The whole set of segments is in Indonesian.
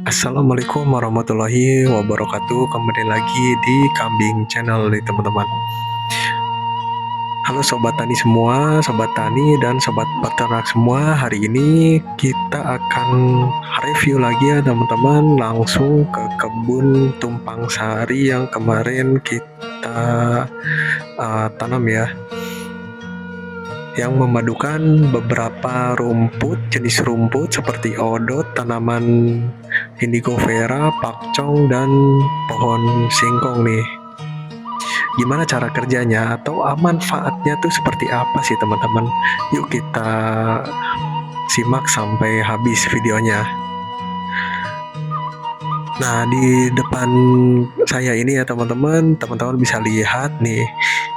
Assalamualaikum warahmatullahi wabarakatuh. Kembali lagi di Kambing Channel nih teman-teman. Halo sobat tani semua, sobat tani dan sobat peternak semua. Hari ini kita akan review lagi ya teman-teman, langsung ke kebun tumpang sari yang kemarin kita tanam ya, yang memadukan beberapa rumput, jenis rumput seperti odot, tanaman indigo vera, pakcong, dan pohon singkong nih. Gimana cara kerjanya atau manfaatnya tuh seperti apa sih teman-teman? Yuk kita simak sampai habis videonya. Nah, di depan saya ini ya teman-teman bisa lihat nih,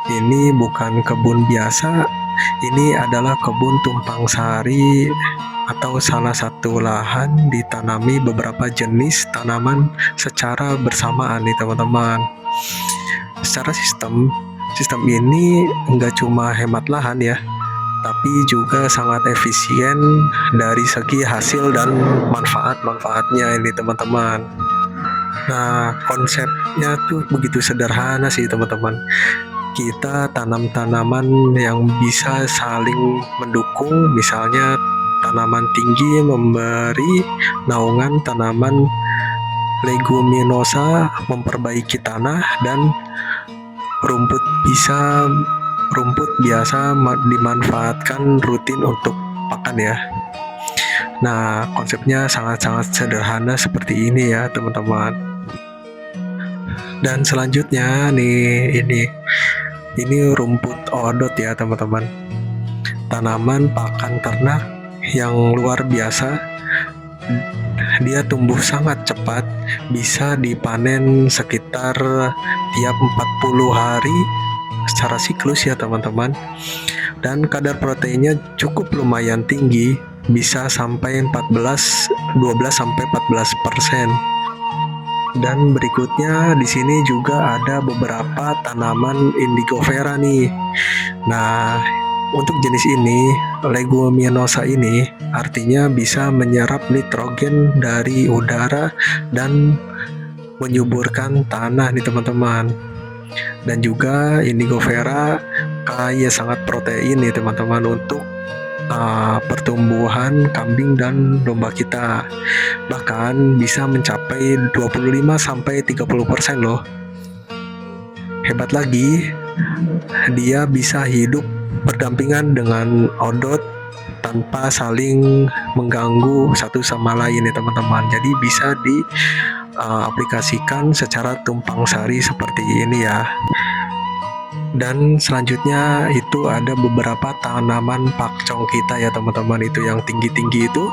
ini bukan kebun biasa, ini adalah kebun tumpang sari atau salah satu lahan ditanami beberapa jenis tanaman secara bersamaan nih teman-teman. Secara sistem ini enggak cuma hemat lahan ya, tapi juga sangat efisien dari segi hasil dan manfaatnya ini teman-teman. Nah, konsepnya tuh begitu sederhana sih teman-teman. Kita tanam tanaman yang bisa saling mendukung, misalnya tanaman tinggi memberi naungan tanaman leguminosa memperbaiki tanah, dan rumput biasa dimanfaatkan rutin untuk pakan ya. Nah, konsepnya sangat-sangat sederhana seperti ini ya teman-teman. Dan selanjutnya nih, ini rumput odot ya teman-teman, tanaman pakan ternak yang luar biasa. Dia tumbuh sangat cepat, bisa dipanen sekitar tiap 40 hari secara siklus ya teman-teman. Dan kadar proteinnya cukup lumayan tinggi, bisa sampai 12 sampai 14%. Dan berikutnya di sini juga ada beberapa tanaman indigo vera nih. Nah, untuk jenis ini, leguminosa ini, artinya bisa menyerap nitrogen dari udara dan menyuburkan tanah nih teman-teman. Dan juga indigo vera kaya sangat protein nih teman-teman untuk pertumbuhan kambing dan domba kita. Bahkan bisa mencapai 25 sampai 30% loh. Hebat lagi, dia bisa hidup berdampingan dengan odot tanpa saling mengganggu satu sama lain ya teman-teman. Jadi bisa diaplikasikan secara tumpang sari seperti ini ya. Dan selanjutnya itu ada beberapa tanaman pakcong kita ya teman-teman, itu yang tinggi-tinggi itu.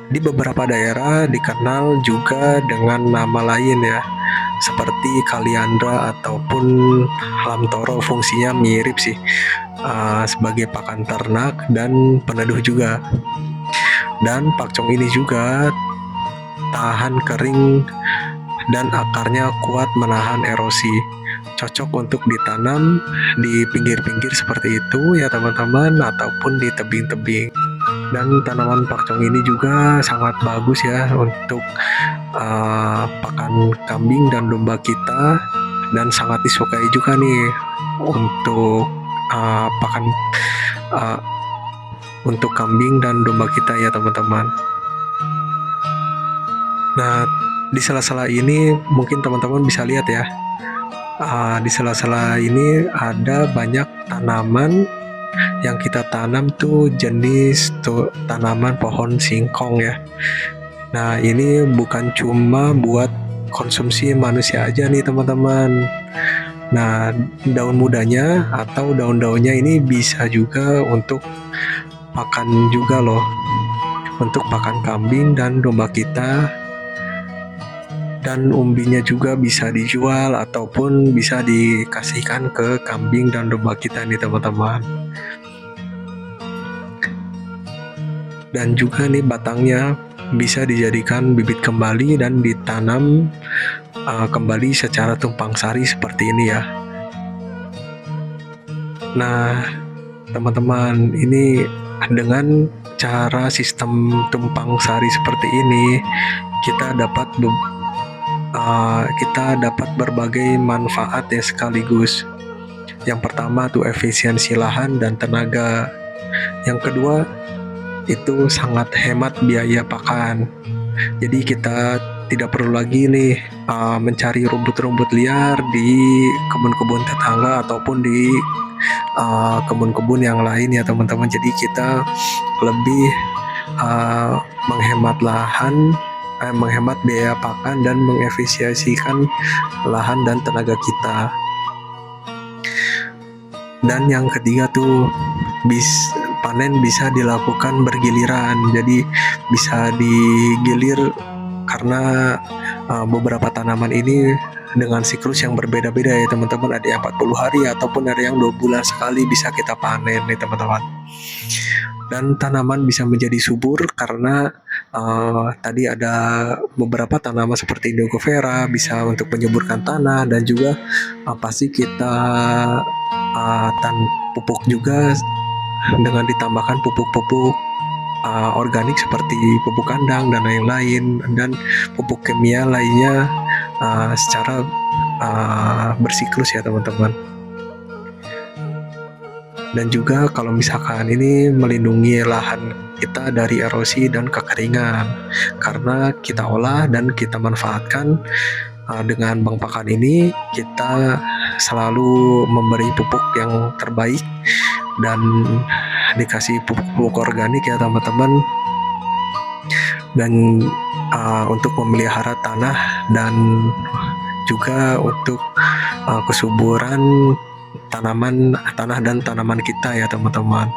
Di beberapa daerah dikenal juga dengan nama lain ya, seperti kaliandra ataupun lamtoro. Fungsinya mirip sih, sebagai pakan ternak dan peneduh juga. Dan pakcong ini juga tahan kering dan akarnya kuat menahan erosi, cocok untuk ditanam di pinggir-pinggir seperti itu ya teman-teman, ataupun di tebing-tebing. Dan tanaman pakcong ini juga sangat bagus ya untuk pakan kambing dan domba kita, dan sangat disukai juga nih untuk pakan untuk kambing dan domba kita ya teman-teman. Nah, di sela-sela ini mungkin teman-teman bisa lihat ya, di sela-sela ini ada banyak tanaman yang kita tanam tuh jenis tanaman pohon singkong ya. Nah, ini bukan cuma buat konsumsi manusia aja nih teman-teman. Nah, daun mudanya atau daun-daunnya ini bisa juga untuk pakan juga loh, untuk pakan kambing dan domba kita. Dan umbinya juga bisa dijual ataupun bisa dikasihkan ke kambing dan domba kita nih teman-teman. Dan juga nih batangnya bisa dijadikan bibit kembali dan ditanam kembali secara tumpang sari seperti ini ya. Nah teman-teman, ini Dengan cara sistem tumpang sari seperti ini, kita dapat berbagai manfaat ya sekaligus. Yang pertama tuh efisiensi lahan dan tenaga. Yang kedua itu sangat hemat biaya pakan. Jadi kita tidak perlu lagi nih mencari rumput-rumput liar di kebun-kebun tetangga ataupun di kebun-kebun yang lain ya teman-teman. Jadi kita lebih menghemat lahan, menghemat biaya pakan dan mengefisiensikan lahan dan tenaga kita. Dan yang ketiga tuh panen bisa dilakukan bergiliran, jadi bisa digilir karena beberapa tanaman ini dengan siklus yang berbeda-beda ya teman-teman. Ada yang 40 hari ataupun ada yang 2 bulan sekali bisa kita panen nih teman-teman. Dan tanaman bisa menjadi subur karena tadi ada beberapa tanaman seperti Indigo vera bisa untuk menyuburkan tanah, dan juga pasti kita pupuk juga dengan ditambahkan pupuk-pupuk organik seperti pupuk kandang dan lain-lain, dan pupuk kimia lainnya secara bersiklus ya teman-teman. Dan juga kalau misalkan ini melindungi lahan kita dari erosi dan kekeringan, karena kita olah dan kita manfaatkan dengan bank pakan ini. Kita selalu memberi pupuk yang terbaik dan dikasih pupuk organik ya teman-teman. Dan untuk memelihara tanah dan juga untuk kesuburan tanah dan tanaman kita ya teman-teman.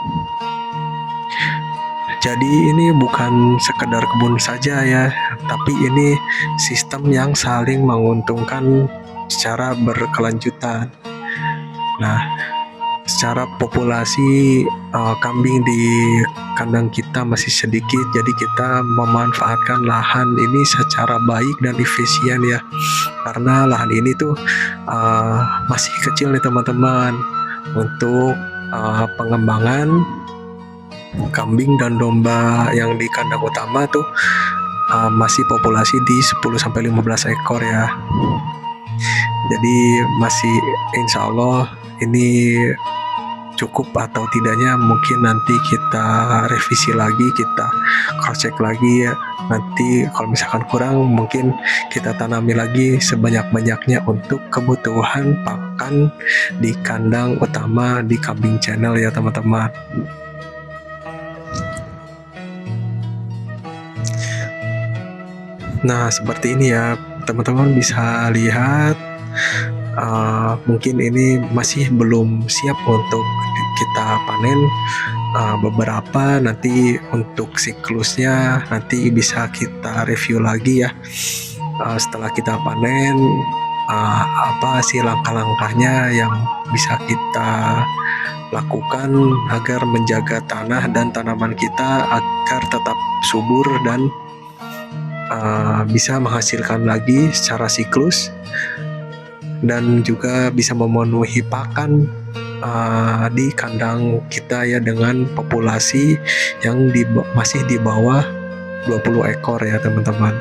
Jadi ini bukan sekedar kebun saja ya, tapi ini sistem yang saling menguntungkan secara berkelanjutan. Nah, secara populasi kambing di kandang kita masih sedikit, jadi kita memanfaatkan lahan ini secara baik dan efisien ya, karena lahan ini tuh masih kecil nih teman-teman. Untuk pengembangan kambing dan domba yang di kandang utama tuh masih populasi di 10-15 ekor ya. Jadi masih insya Allah ini cukup atau tidaknya mungkin nanti kita revisi lagi, kita cross check lagi ya. Nanti kalau misalkan kurang mungkin kita tanami lagi sebanyak-banyaknya untuk kebutuhan pakan di kandang utama di Kambing Channel ya teman-teman. Nah seperti ini ya teman-teman, bisa lihat mungkin ini masih belum siap untuk kita panen. Beberapa nanti untuk siklusnya nanti bisa kita review lagi ya setelah kita panen. Apa sih langkah-langkahnya yang bisa kita lakukan agar menjaga tanah dan tanaman kita agar tetap subur dan bisa menghasilkan lagi secara siklus, dan juga bisa memenuhi pakan di kandang kita ya, dengan populasi yang masih di bawah 20 ekor ya teman-teman.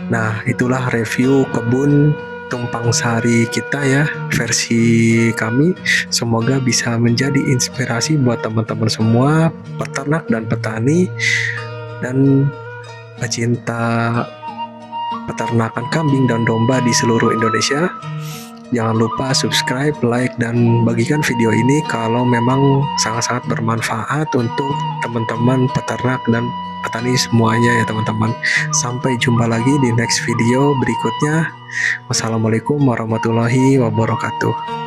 Nah itulah review kebun tumpang sari kita ya, versi kami. Semoga bisa menjadi inspirasi buat teman-teman semua peternak dan petani dan pecinta peternakan kambing dan domba di seluruh Indonesia. Jangan lupa subscribe, like, dan bagikan video ini kalau memang sangat-sangat bermanfaat untuk teman-teman peternak dan petani semuanya ya teman-teman. Sampai jumpa lagi di next video berikutnya. Wassalamualaikum warahmatullahi wabarakatuh.